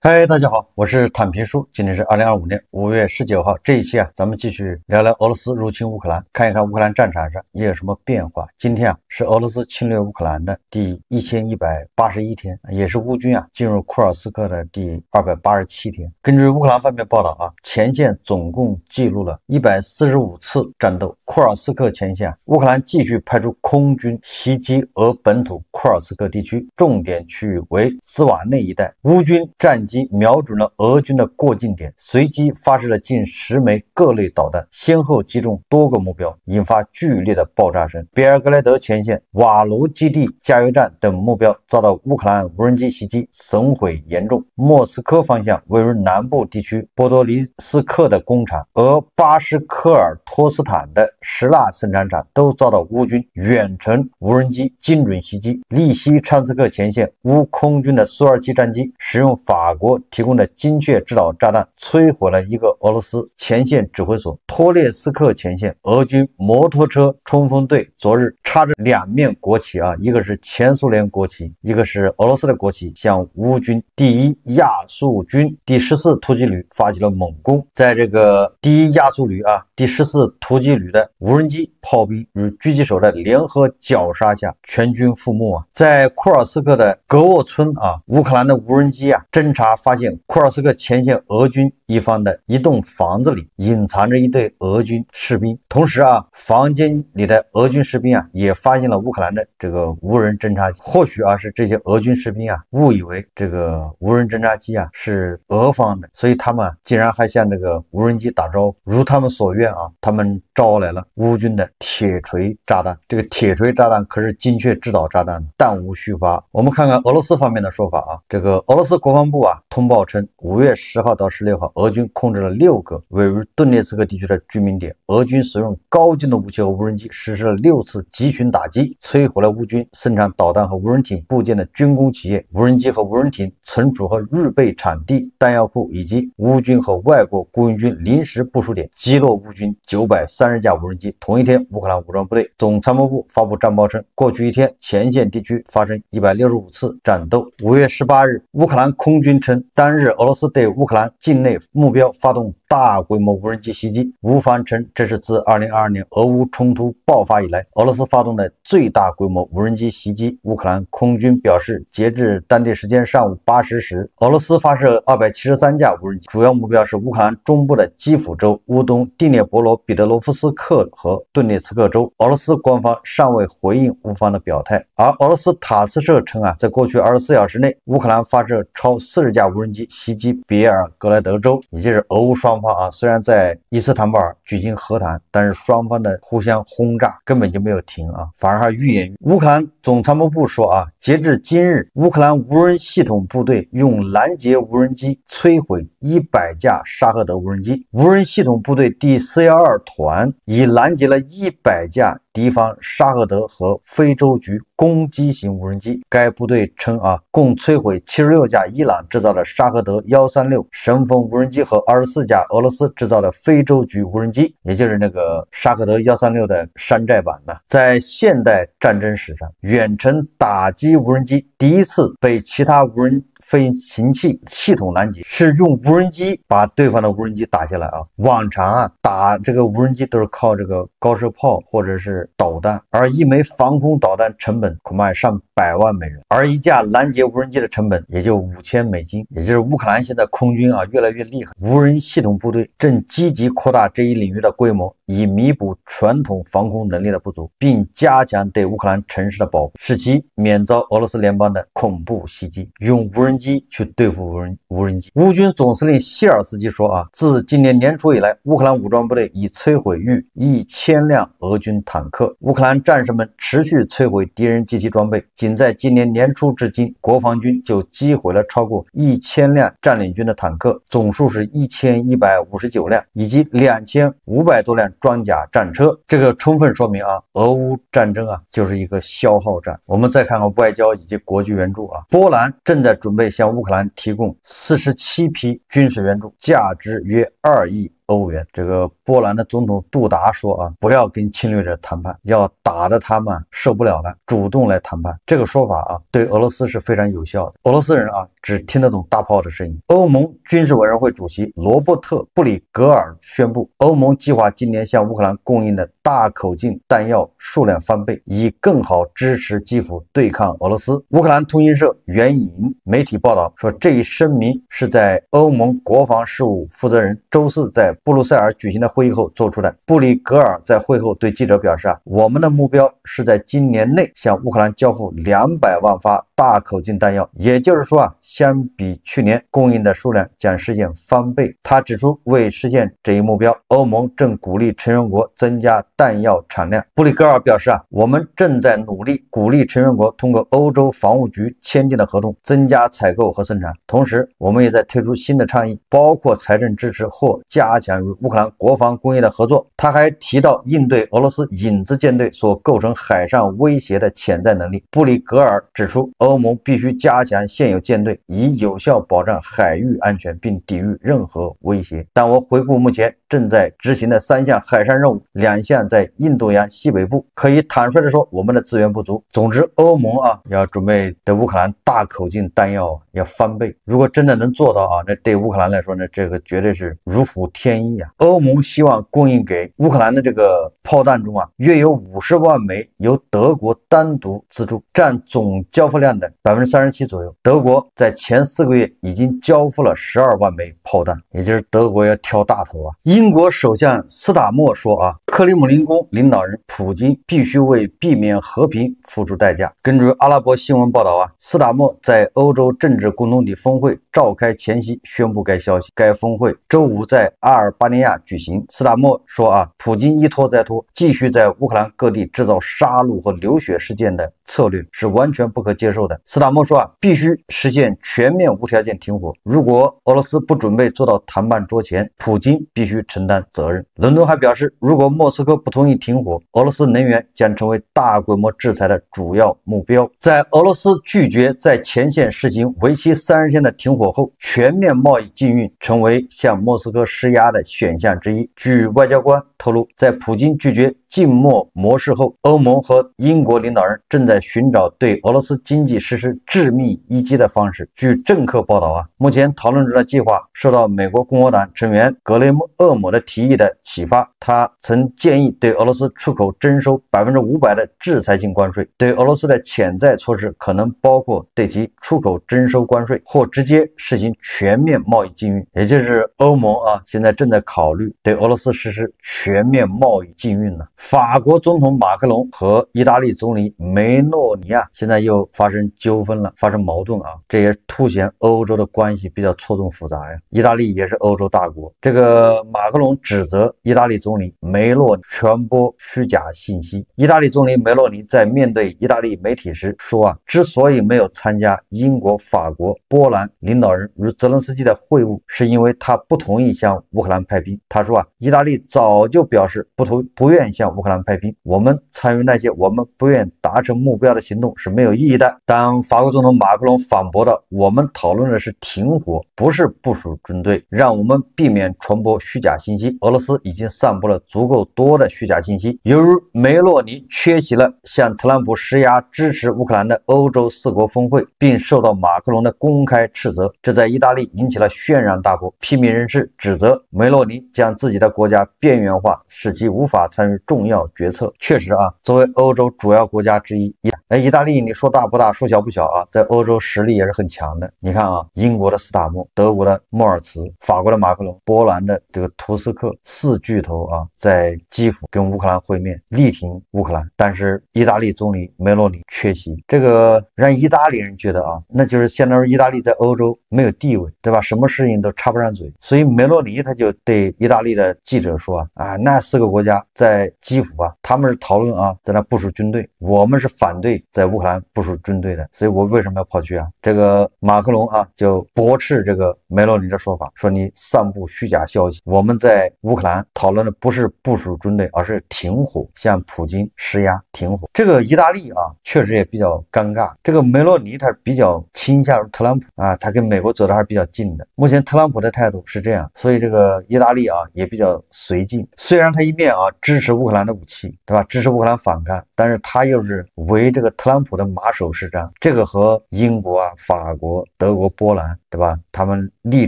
嗨，大家好，我是坦平叔。今天是2025年5月19号，这一期咱们继续聊聊俄罗斯入侵乌克兰，看一看乌克兰战场上也有什么变化。今天是俄罗斯侵略乌克兰的第1181天，也是乌军进入库尔斯克的第287天。根据乌克兰方面报道前线总共记录了145次战斗。库尔斯克前线，乌克兰继续派出空军袭击俄本土库尔斯克地区，重点区域为兹瓦内一带。乌军战机瞄准了俄军的过境点，随机发射了近10枚各类导弹，先后击中多个目标，引发剧烈的爆炸声。别尔格莱德前线、瓦卢基地加油站等目标遭到乌克兰无人机袭击，损毁严重。莫斯科方向位于南部地区波多利斯克的工厂、俄巴什科尔托斯坦的石蜡生产厂都遭到乌军远程无人机精准袭击。利西昌斯克前线，乌空军的苏27战机使用法国提供的精确制导炸弹摧毁了一个俄罗斯前线指挥所。托列斯克前线，俄军摩托车冲锋队昨日插着2面国旗一个是前苏联国旗，一个是俄罗斯的国旗，向乌军第1亚速军第14突击旅发起了猛攻。在这个第1亚速旅第14突击旅的无人机、炮兵与狙击手的联合绞杀下，全军覆没在库尔斯克的格沃村乌克兰的无人机侦察发现库尔斯克前线俄军一方的一栋房子里隐藏着一队俄军士兵，同时房间里的俄军士兵也发现了乌克兰的这个无人侦察机。或许是这些俄军士兵误以为这个无人侦察机是俄方的，所以他们竟然还向这个无人机打招呼。如他们所愿他们招来了乌军的铁锤炸弹。这个铁锤炸弹可是精确制导炸弹，弹无虚发。我们看看俄罗斯方面的说法这个俄罗斯国防部通报称，5月10号到16号，俄军控制了6个位于顿涅茨克地区的居民点。俄军使用高精度武器和无人机实施了6次集群打击，摧毁了乌军生产导弹和无人艇部件的军工企业、无人机和无人艇存储和预备产地、弹药库以及乌军和外国雇佣军临时部署点，击落乌军930架无人机。同一天，乌克兰武装部队总参谋部发布战报称，过去一天前线地区发生165次战斗。5月18日，乌克兰空军称，当日俄罗斯对乌克兰境内目标发动大规模无人机袭击。乌方称，这是自2022年俄乌冲突爆发以来，俄罗斯发动的最大规模无人机袭击。乌克兰空军表示，截至当地时间上午8时时，俄罗斯发射273架无人机，主要目标是乌克兰中部的基辅州、乌东第聂伯罗彼得罗夫斯克和顿涅茨克州。俄罗斯官方尚未回应乌方的表态。而俄罗斯塔斯社称在过去24小时内，乌克兰发射超40架无人机袭击别尔格莱德州，也就是俄乌双方虽然在伊斯坦布尔举行和谈，但是双方的互相轰炸根本就没有停反而还愈演愈。乌克兰总参谋部说截至今日，乌克兰无人系统部队用拦截无人机摧毁100架沙赫德无人机，无人系统部队第412团已拦截了100架敌方沙赫德和非洲局攻击型无人机。该部队称共摧毁76架伊朗制造的沙赫德136神风无人机和24架俄罗斯制造的非洲局无人机，也就是那个沙赫德136的山寨版的。在现代战争史上，远程打击无人机第一次被其他无人飞行器系统拦截，是用无人机把对方的无人机打下来往常打这个无人机都是靠这个高射炮或者是导弹，而一枚防空导弹成本恐怕也上100万美元，而一架拦截无人机的成本也就5000美金。也就是乌克兰现在空军越来越厉害，无人系统部队正积极扩大这一领域的规模，以弥补传统防空能力的不足，并加强对乌克兰城市的保护，使其免遭俄罗斯联邦的恐怖袭击。用无人机去对付无人机。乌军总司令谢尔斯基说自今年年初以来，乌克兰武装部队已摧毁逾1000辆俄军坦克。乌克兰战士们持续摧毁敌人及其装备，仅在今年年初至今，国防军就击毁了超过1000辆占领军的坦克，总数是1159辆，以及2500多辆装甲战车。这个充分说明俄乌战争就是一个消耗战。我们再看看外交以及国际援助波兰正在准备向乌克兰提供47批军事援助，价值约2亿欧元。这个波兰的总统杜达说啊，不要跟侵略者谈判，要打得他们受不了了，主动来谈判。这个说法啊，对俄罗斯是非常有效的。俄罗斯人啊，只听得懂大炮的声音。欧盟军事委员会主席罗伯特·布里格尔宣布，欧盟计划今年向乌克兰供应的大口径弹药数量翻倍，以更好支持基辅对抗俄罗斯。乌克兰通讯社援引媒体报道说，这一声明是在欧盟国防事务负责人周四在布鲁塞尔举行的会议后做出的。布里格尔在会后对记者表示我们的目标是在今年内向乌克兰交付200万发大口径弹药，也就是说相比去年供应的数量将实现翻倍。他指出，为实现这一目标，欧盟正鼓励成员国增加弹药产量。布里格尔表示我们正在努力鼓励成员国通过欧洲防务局签订的合同增加采购和生产，同时我们也在推出新的倡议，包括财政支持或加强与乌克兰国防工业的合作。他还提到应对俄罗斯影子舰队所构成海上威胁的潜在能力。布里格尔指出，欧盟必须加强现有舰队，以有效保障海域安全并抵御任何威胁。但我回顾目前正在执行的3项海上任务，2项在印度洋西北部，可以坦率地说，我们的资源不足。总之，欧盟要准备对乌克兰大口径弹药要翻倍。如果真的能做到那对乌克兰来说呢，这个绝对是如虎添翼。欧盟希望供应给乌克兰的这个炮弹中约有50万枚由德国单独资助，占总交付量的37%左右。德国在前4个月已经交付了12万枚炮弹，也就是德国要挑大头。英国首相斯塔默说克里姆林宫领导人普京必须为避免和平付出代价。根据阿拉伯新闻报道斯塔默在欧洲政治共同体峰会召开前夕宣布该消息。该峰会周五在阿尔巴尼亚举行。斯塔默说普京一拖再拖，继续在乌克兰各地制造杀戮和流血事件的策略是完全不可接受的。斯塔默说必须实现全面无条件停火。如果俄罗斯不准备坐到谈判桌前，普京必须承担责任。伦敦还表示，如果莫斯科不同意停火，俄罗斯能源将成为大规模制裁的主要目标。在俄罗斯拒绝在前线实行为期30天的停火后，全面贸易禁运成为向莫斯科施压的选项之一。据外交官透露，在普京拒绝静默模式后，欧盟和英国领导人正在寻找对俄罗斯经济实施致命一击的方式。据政客报道目前讨论中的计划受到美国共和党成员格雷厄姆的提议的启发。他曾建议对俄罗斯出口征收500%的制裁性关税。对俄罗斯的潜在措施可能包括对其出口征收关税，或直接实行全面贸易禁运。也就是欧盟现在正在考虑对俄罗斯实施全面贸易禁运呢。法国总统马克龙和意大利总理梅洛尼现在又发生纠纷了，发生矛盾这也凸显欧洲的关系比较错综复杂意大利也是欧洲大国，这个马克龙指责意大利总理梅洛尼传播虚假信息。意大利总理梅洛尼在面对意大利媒体时说之所以没有参加英国、法国、波兰领导人如泽连斯基的会晤，是因为他不同意向乌克兰派兵。他说意大利早就表示不愿向乌克兰派兵，我们参与那些我们不愿达成目标的行动是没有意义的。但法国总统马克龙反驳道，我们讨论的是停火，不是部署军队，让我们避免传播虚假信息。俄罗斯已经散布了足够多的虚假信息。由于梅洛尼缺席了向特朗普施压支持乌克兰的欧洲4国峰会，并受到马克龙的公开斥责，这在意大利引起了轩然大波。批评人士指责梅洛尼将自己的国家边缘化，使其无法参与重要决策。确实作为欧洲主要国家之一，意大利你说大不大，说小不小在欧洲实力也是很强的。你看英国的斯塔默，德国的莫尔茨，法国的马克龙，波兰的这个图斯克，4巨头在基辅跟乌克兰会面，力挺乌克兰。但是意大利总理梅洛尼缺席，这个让意大利人觉得那就是相当于意大利在欧洲没有地位，对吧？什么事情都插不上嘴。所以梅洛尼他就对意大利的记者说那4个国家在基辅他们是讨论在那部署军队，我们是反反对在乌克兰部署军队的，所以我为什么要跑去啊？这个马克龙啊就驳斥这个梅洛尼的说法，说你散布虚假消息，我们在乌克兰讨论的不是部署军队，而是停火，向普京施压停火。这个意大利啊确实也比较尴尬，这个梅洛尼他比较倾向于特朗普啊，他跟美国走的还是比较近的。目前特朗普的态度是这样，所以这个意大利啊也比较随进。虽然他一面啊支持乌克兰的武器，对吧？支持乌克兰反抗，但是他又是为这个特朗普的马首是瞻。这个和英国啊、法国、德国、波兰，对吧？他们力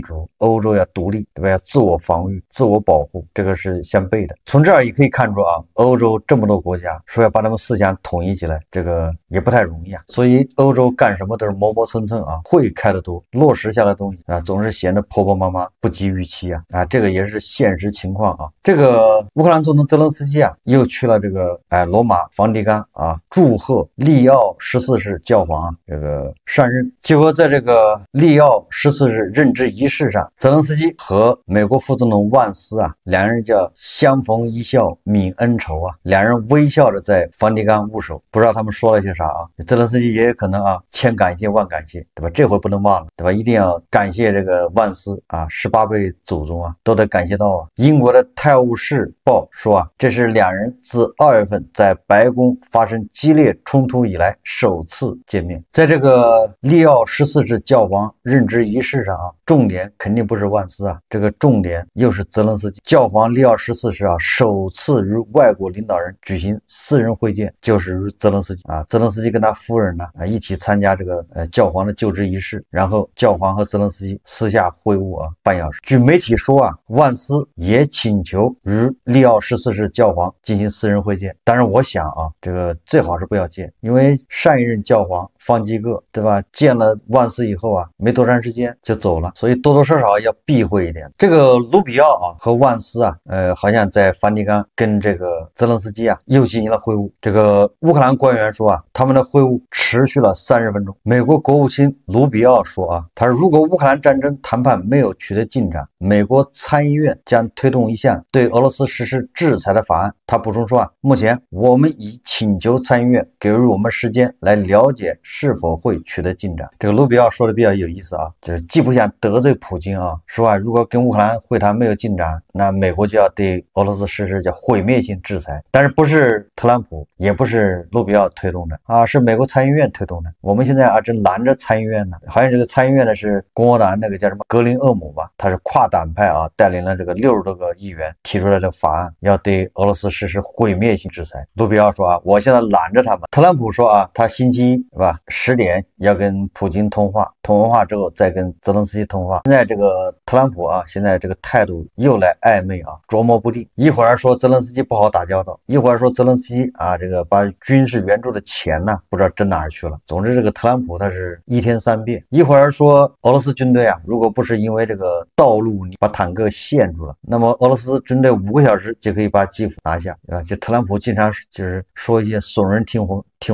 主欧洲要独立，对吧？要自我防御、自我保护，这个是相悖的。从这儿也可以看出啊，欧洲这么多国家说要把他们思想统一起来，这个也不太容易啊。所以欧洲干什么都是磨磨蹭蹭啊，会开得多，落实下的东西啊，总是显得婆婆妈妈不及预期啊。这个也是现实情况啊。这个乌克兰总统泽连斯基啊，又去了这个罗马梵蒂冈啊，祝贺利奥14世教皇啊这个上任。结果在这个利奥14日任职仪式上，泽连斯基和美国副总统万斯啊，两人叫相逢一笑泯恩仇啊，两人微笑着在梵蒂冈握手，不知道他们说了些啥啊。泽连斯基也有可能啊，千感谢万感谢，对吧？这回不能忘了，对吧？一定要感谢这个万斯啊，18辈祖宗啊，都得感谢到啊。英国的《泰晤士报》说啊，这是两人自2月份在白宫发生激烈冲突以来首次见面。在这个利奥14世教皇任职仪式上啊，重点肯定不是万斯啊，这个重点又是泽连斯基。教皇利奥14世啊，首次与外国领导人举行私人会见，就是与泽连斯基啊，泽连斯基跟他夫人呢一起参加这个教皇的就职仪式，然后教皇和泽连斯基私下会晤啊半小时。据媒体说啊，万斯也请求与利奥14世教皇进行私人会见，但是我想啊，这个最好是不要见，因为上一任教皇方济各，对吧？见了万斯以后啊，没多长时间就走了，所以多多少少要避讳一点。这个卢比奥啊和万斯啊，好像在梵蒂冈跟这个泽连斯基啊又进行了会晤。这个乌克兰官员说啊，他们的会晤持续了30分钟。美国国务卿卢比奥说啊，他说如果乌克兰战争谈判没有取得进展，美国参议院将推动一项对俄罗斯实施制裁的法案。他补充说啊，目前我们已请求参议院给予我们时间来了解是否会取得进展。这个卢比奥说的比较有意思啊，就是既不想得罪普京啊，说啊，如果跟乌克兰会谈没有进展，那美国就要对俄罗斯实施叫毁灭性制裁。但是不是特朗普，也不是卢比奥推动的啊，是美国参议院推动的。我们现在啊正拦着参议院呢，好像这个参议院呢是共和党那个叫什么格林厄姆吧，他是跨党派啊，带领了这个60多个议员提出了这个法案，要对俄罗斯实施毁灭性制裁。卢比奥说啊，我现在拦着他们。特朗普说啊，他星期一是吧10点要跟普京通话，通完话之后再跟泽连斯基通话。现在这个特朗普啊，现在这个态度又来暧昧啊，琢磨不定。一会儿说泽连斯基不好打交道，一会儿说泽连斯基啊，这个把军事援助的钱呢不知道挣哪儿去了。总之这个特朗普他是一天3变，一会儿说俄罗斯军队啊，如果不是因为这个道路把坦克陷住了，那么俄罗斯军队5个小时就可以把基辅拿下，对吧？就特朗普经常就是说一些耸人听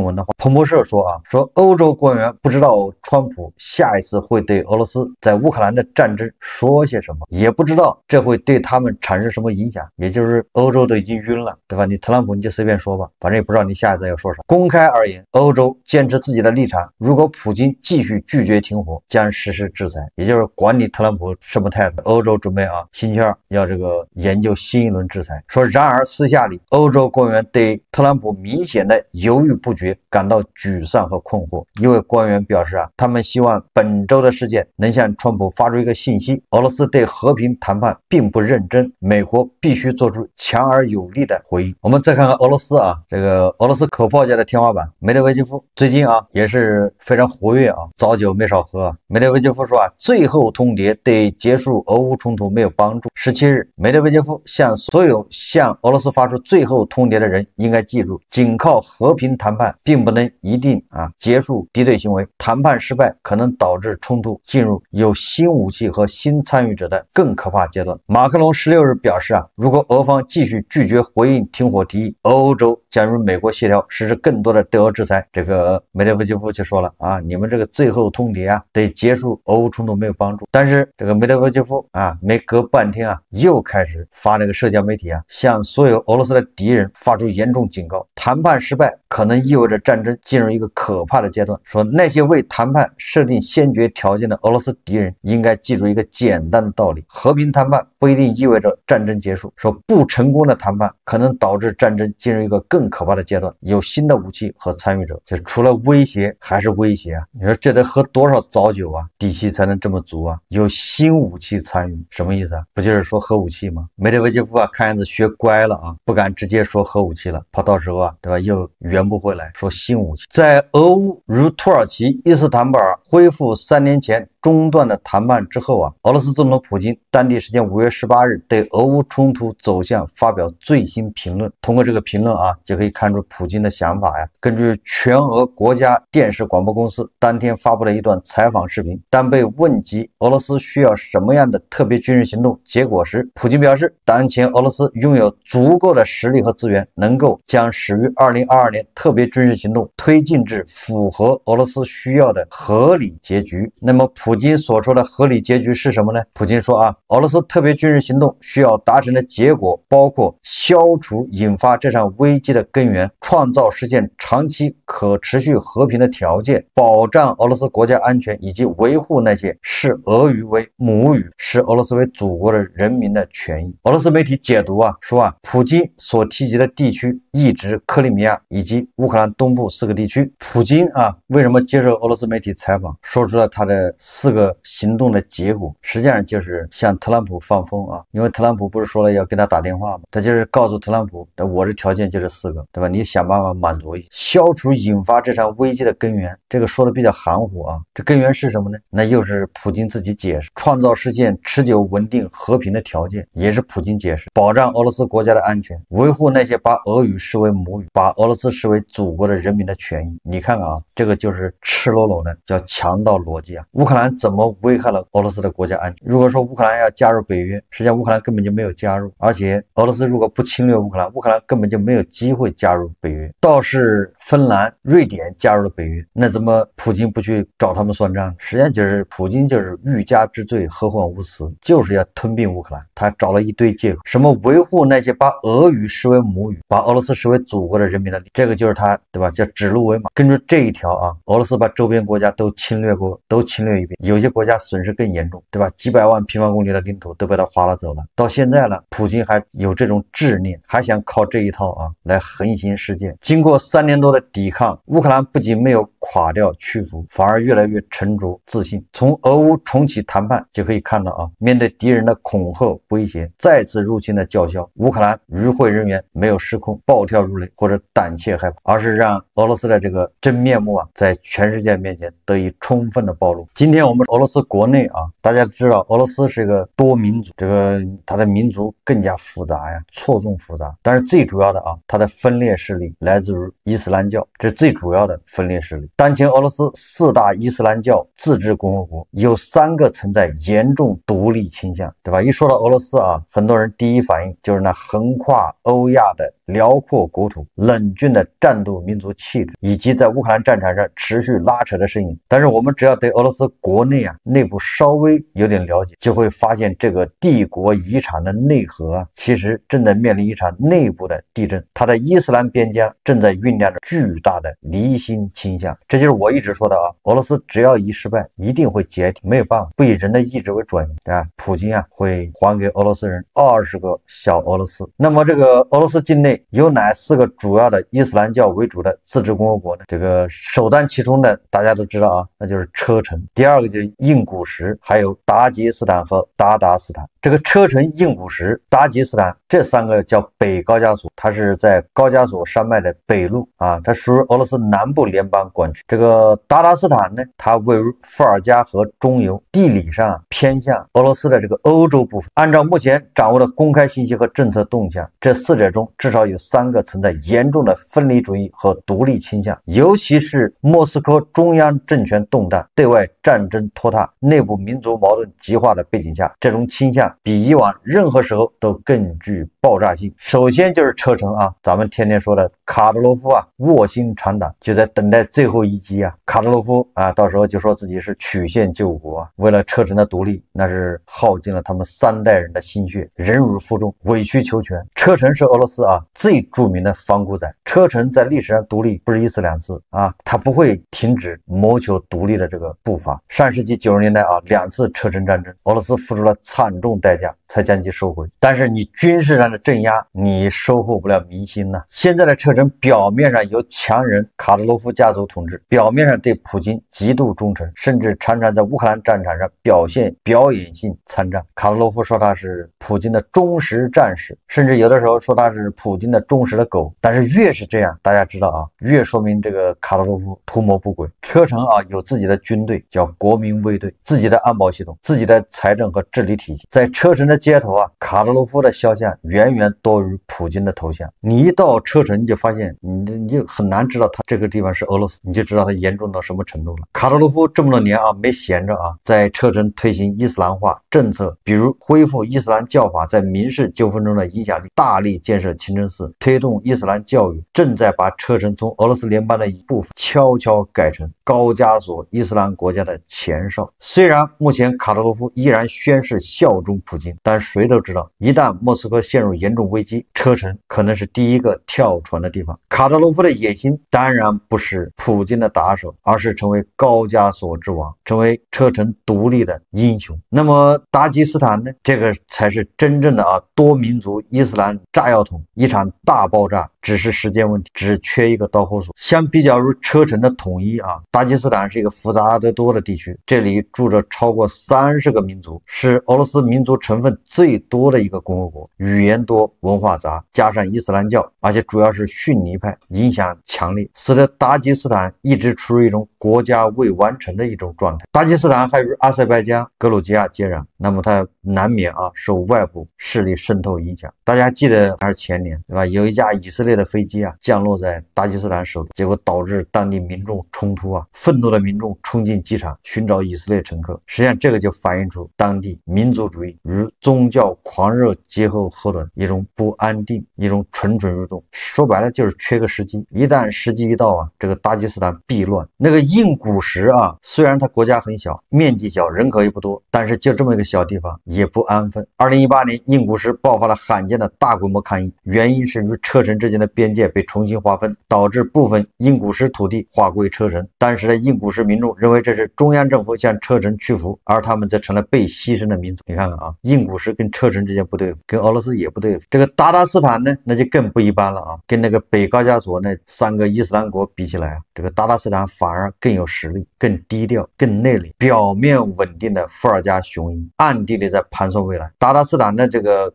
闻的话。彭博社说啊，说欧洲官员不知道川普下一次会对俄罗斯在乌克兰的战争说些什么，也不知道这会对他们产生什么影响，也就是欧洲都已经晕了，对吧？你特朗普你就随便说吧，反正也不知道你下一次要说啥。公开而言，欧洲坚持自己的立场，如果普京继续拒绝停火，将实施制裁，也就是管你特朗普什么态度。欧洲准备啊，星期2要这个研究新一轮制裁。说然而私下里，欧洲官员对特朗普明显的犹豫不决感到沮丧和困惑。一位官员表示啊，他们希望本周的事件能向川普发出一个信息：俄罗斯对和平谈判并不认真，美国必须做出强而有力的回应。我们再看看俄罗斯啊，这个俄罗斯口炮界的天花板梅德韦杰夫最近啊也是非常活跃啊，早酒没少喝啊。梅德韦杰夫说啊，最后通牒对结束俄乌冲突没有帮助。17日，梅德韦杰夫向所有向俄罗斯发出最后通牒的人应该记住，仅靠和平谈判并不能一定结束敌对行为，谈判失败可能导致冲突进入有新武器和新参与者的更可怕阶段。马克龙16日表示啊，如果俄方继续拒绝回应停火提议，欧洲将与美国协调实施更多的对俄制裁。这个梅德韦杰夫就说了啊，你们这个最后通牒啊，对结束俄乌冲突没有帮助。但是这个梅德韦杰夫啊，没隔半天啊，又开始发那个社交媒体啊，向所有俄罗罗斯的敌人发出严重警告，谈判失败可能意味着战争进入一个可怕的阶段。说那些为谈判设定先决条件的俄罗斯敌人应该记住一个简单的道理：和平谈判不一定意味着战争结束。说不成功的谈判可能导致战争进入一个更可怕的阶段，有新的武器和参与者，就除了威胁还是威胁啊！你说这得喝多少早酒啊，底气才能这么足啊？有新武器参与，什么意思啊？不就是说核武器吗？梅德韦杰夫啊，看样子学乖了啊，不敢直接说核武器了，怕到时候啊，对吧？又圆不回来，说新武器。在俄乌如土耳其伊斯坦布尔恢复3年前中断的谈判之后啊，俄罗斯总统普京当地时间5月18日对俄乌冲突走向发表最新评论。通过这个评论啊，就可以看出普京的想法呀。根据全俄国家电视广播公司当天发布了一段采访视频，当被问及俄罗斯需要什么样的特别军事行动结果时，普京表示，当前俄罗斯拥有足够的实力和资源，能够将始于2022年特别军事行动推进至符合俄罗斯需要的合理结局。那么普京所说的合理结局是什么呢？普京说啊，俄罗斯特别军事行动需要达成的结果包括消除引发这场危机的根源，创造实现长期可持续和平的条件，保障俄罗斯国家安全，以及维护那些视俄语为母语、视俄罗斯为祖国的人民的权益。俄罗斯媒体解读啊，说啊，普京所提及的地区意指克里米亚以及乌克兰东部4个地区。普京啊，为什么接受俄罗斯媒体采访，说出了他的4个行动的结果，实际上就是向特朗普放风啊，因为特朗普不是说了要跟他打电话吗？他就是告诉特朗普，我的条件就是4个，对吧？你想办法满足一下，消除引发这场危机的根源。这个说的比较含糊啊，这根源是什么呢？那又是普京自己解释，创造实现持久稳定和平的条件，也是普京解释，保障俄罗斯国家的安全，维护那些把俄语视为母语、把俄罗斯视为祖国的人民的权益。你看看啊，这个就是赤裸裸的叫强盗逻辑啊！乌克兰怎么危害了俄罗斯的国家安全？如果说乌克兰要加入北约，实际上乌克兰根本就没有加入，而且俄罗斯如果不侵略乌克兰，乌克兰根本就没有机会加入北约。倒是芬兰、瑞典加入了北约，那怎么普京不去找他们算账？实际上就是普京就是欲加之罪，何患无辞，就是要吞并乌克兰。他找了一堆借口，什么维护那些把俄语视为母语、把俄罗斯视为祖国的人民的利益，这个就是他，对吧？叫指鹿为马。根据这一条啊，俄罗斯把周边国家都侵略过，都侵略一遍，有些国家损失更严重，对吧？几百万平方公里的领土都被他划拉走了。到现在了，普京还有这种执念，还想靠这一套啊来横行世界。经过3年多的抵抗，乌克兰不仅没有垮掉屈服，反而越来越沉着自信。从俄乌重启谈判就可以看到啊，面对敌人的恐吓威胁，再次入侵的叫嚣，乌克兰与会人员没有失控暴跳如雷或者胆怯害怕，而是让俄罗斯的这个真面目啊在全世界面前得以充分的暴露。今天我们俄罗斯国内啊，大家知道俄罗斯是一个多民族，这个它的民族更加复杂呀，错综复杂。但是最主要的啊，它的分裂势力来自于伊斯兰教，这是最主要的分裂势力。当前俄罗斯4大伊斯兰教自治共和国有3个存在严重独立倾向，对吧？一说到俄罗斯啊，很多人第一反应就是那横跨欧亚的辽阔国土、冷峻的战斗民族气质，以及在乌克兰战场上持续拉扯的身影。但是我们只要对俄罗斯国内啊内部稍微有点了解，就会发现这个帝国遗产的内核啊，其实正在面临一场内部的地震。它的伊斯兰边疆正在酝酿着巨大的离心倾向。这就是我一直说的啊，俄罗斯只要一失败，一定会解体，没有办法，不以人的意志为转移啊。普京啊会还给俄罗斯人20个小俄罗斯。那么这个俄罗斯境内有哪4个主要的伊斯兰教为主的自治共和国呢？这个首当其冲的大家都知道啊，那就是车臣。第2个就是印古什，还有达吉斯坦和鞑靼斯坦。这个车臣、印古什、达吉斯坦这3个叫北高加索，它是在高加索山脉的北麓啊，它属于俄罗斯南部联邦管区。这个鞑靼斯坦呢，它位于伏尔加河中游，地理上偏向俄罗斯的这个欧洲部分。按照目前掌握的公开信息和政策动向，这4者中至少有3个存在严重的分离主义和独立倾向，尤其是莫斯科中央政权动荡、对外战争拖沓、内部民族矛盾激化的背景下，这种倾向比以往任何时候都更具爆炸性。首先就是车臣啊，咱们天天说的卡德罗夫啊卧薪尝胆，就在等待最后一击啊。卡德罗夫啊，到时候就说自己是曲线救国啊，为了车臣的独立，那是耗尽了他们3代人的心血，忍辱负重，委曲求全。车臣是俄罗斯啊最著名的反骨仔，车臣在历史上独立不是一次两次啊，他不会停止谋求独立的这个步伐。上世纪90年代啊，2次车臣战争，俄罗斯付出了惨重代价才将其收回。但是你军事上的镇压，你收获不了民心呐。现在的车臣表面上由强人卡德罗夫家族统治，表面上对普京极度忠诚，甚至常常在乌克兰战场上表现表演性参战。卡德罗夫说他是普京的忠实战士，甚至有的时候说他是普京的忠实的狗。但是越是这样，大家知道啊，越说明这个卡德罗夫图谋不轨。车臣啊有自己的军队，叫国民卫队，自己的安保系统，自己的财政和治理体系。在车臣的街头啊，卡德罗夫的肖像远远多于普京的头像。你一到车臣，你就发现你就很难知道他这个地方是俄罗斯，你就知道他严重到什么程度了。卡德罗夫这么多年啊没闲着啊，在车臣推行伊斯兰化政策，比如恢复伊斯兰教法在民事纠纷中的影响力，大力建设清真寺，推动伊斯兰教育，正在把车臣从俄罗斯联邦的一部分悄悄改成高加索伊斯兰国家的前哨。虽然目前卡德罗夫依然宣誓效忠普京，但谁都知道，一旦莫斯科陷入严重危机，车臣可能是第一个跳船的地方。卡德罗夫的野心当然不是普京的打手，而是成为高加索之王，成为车臣独立的英雄。那么达吉斯坦呢？这个才是真正的多民族伊斯兰炸药桶，一场大爆炸只是时间问题，只缺一个导火索。相比较于车臣的统一啊，达吉斯坦是一个复杂得多的地区，这里住着超过30个民族，是俄罗斯民族成分最多的一个共和国，语言多，文化杂，加上伊斯兰教，而且主要是逊尼派，影响强烈，使得达吉斯坦一直处于一种国家未完成的一种状态。达吉斯坦还与阿塞拜疆、格鲁吉亚接壤，那么它难免受外部势力渗透影响。大家记得还是前年对吧？有一架以色列的飞机降落在达吉斯坦首都，结果导致当地民众冲突愤怒的民众冲进机场寻找以色列乘客。实际上这个就反映出当地民族主义与宗教狂热结合后的一种不安定，一种蠢蠢欲动。说白了就是缺个时机，一旦时机一到这个达吉斯坦必乱。那个印古什虽然它国家很小，面积小，人口也不多，但是就这么一个小地方也不安分。2018年印古什爆发了罕见的大规模抗议，原因是与车臣之间的边界被重新划分，导致部分印古什土地划归车臣。当时的印古什民众认为这是中央政府向车臣屈服，而他们则成了被牺牲的民族。你看看印古什跟车臣之间不对付，跟俄罗斯也不对付。这个鞑靼斯坦呢，那就更不一般了跟那个北高加索那3个伊斯兰国比起来这个鞑靼斯坦反而更有实力，更低调，更内敛，表面稳定的伏尔加雄鹰，暗地里在盘算未来。鞑靼斯坦的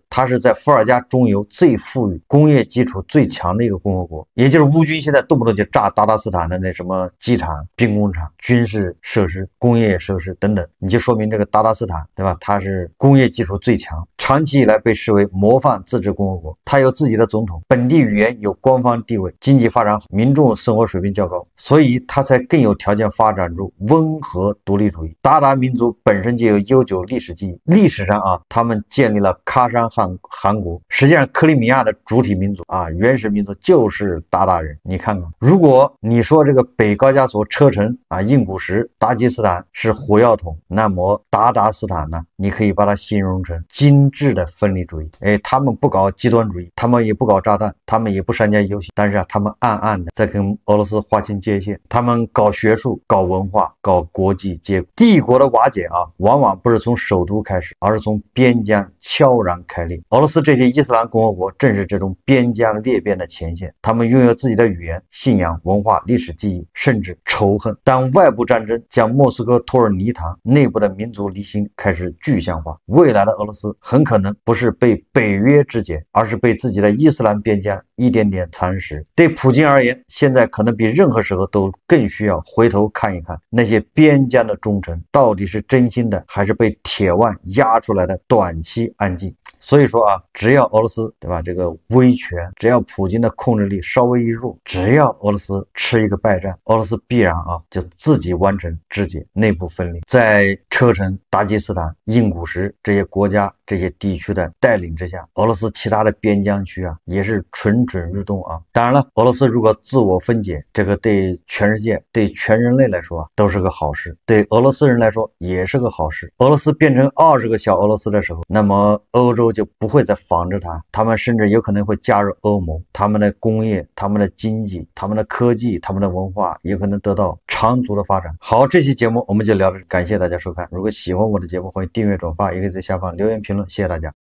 它是在伏尔加中游最富裕、工业基础最强的一个共和国，也就是乌军现在动不动就炸鞑靼斯坦的那什么机场、兵工厂、军事设施、工业设施等等，你就说明这个鞑靼斯坦对吧？它是工业基础最强，长期以来被视为模范自治共和国，它有自己的总统，本地语言有官方地位，经济发展好，民众生活水平较高，所以它才更有条件发展出温和独立主义。鞑靼民族本身就有悠久历史记忆，历史上他们建立了喀山汗国。实际上克里米亚的主体民族原始民族就是鞑靼人。你看看，如果你说这个北高加索、车臣印古什、达吉斯坦是火药桶，那么鞑靼斯坦呢，你可以把它形容成精致的分离主义。他们不搞极端主义，他们也不搞炸弹，他们也不善加游戏，但是他们暗暗的在跟俄罗斯划清界限。他们搞学术、搞文化、搞国际接轨。帝国的瓦解往往不是从首都开始，而是从边疆悄然开裂。俄罗斯这些伊斯兰共和国正是这种边疆裂变的前线，他们拥有自己的语言、信仰、文化、历史记忆，甚至仇恨。当外部战争将莫斯科拖入泥塘，内部的民族离心开始具象化，未来的俄罗斯很可能不是被北约肢解，而是被自己的伊斯兰边疆一点点蚕食。对普京而言，现在可能比任何时候都更需要回头看一看那些边疆的忠臣到底是真心的，还是被铁腕压出来的短期安静。所以说只要俄罗斯对吧，这个威权，只要普京的控制力稍微一弱，只要俄罗斯吃一个败仗，俄罗斯必然就自己完成肢解、内部分裂。在车臣、达吉斯坦、印古什这些国家这些地区的带领之下，俄罗斯其他的边疆区啊也是蠢蠢欲动啊。当然了，俄罗斯如果自我分解，这个对全世界、对全人类来说啊都是个好事，对俄罗斯人来说也是个好事。俄罗斯变成20个小俄罗斯的时候，那么欧洲就不会再防着它，他们甚至有可能会加入欧盟，他们的工业、他们的经济、他们的科技、他们的文化也可能得到长足的发展。好，这期节目我们就聊到这，感谢大家收看。如果喜欢我的节目，欢迎订阅转发，也可以在下方留言评论，谢谢大家。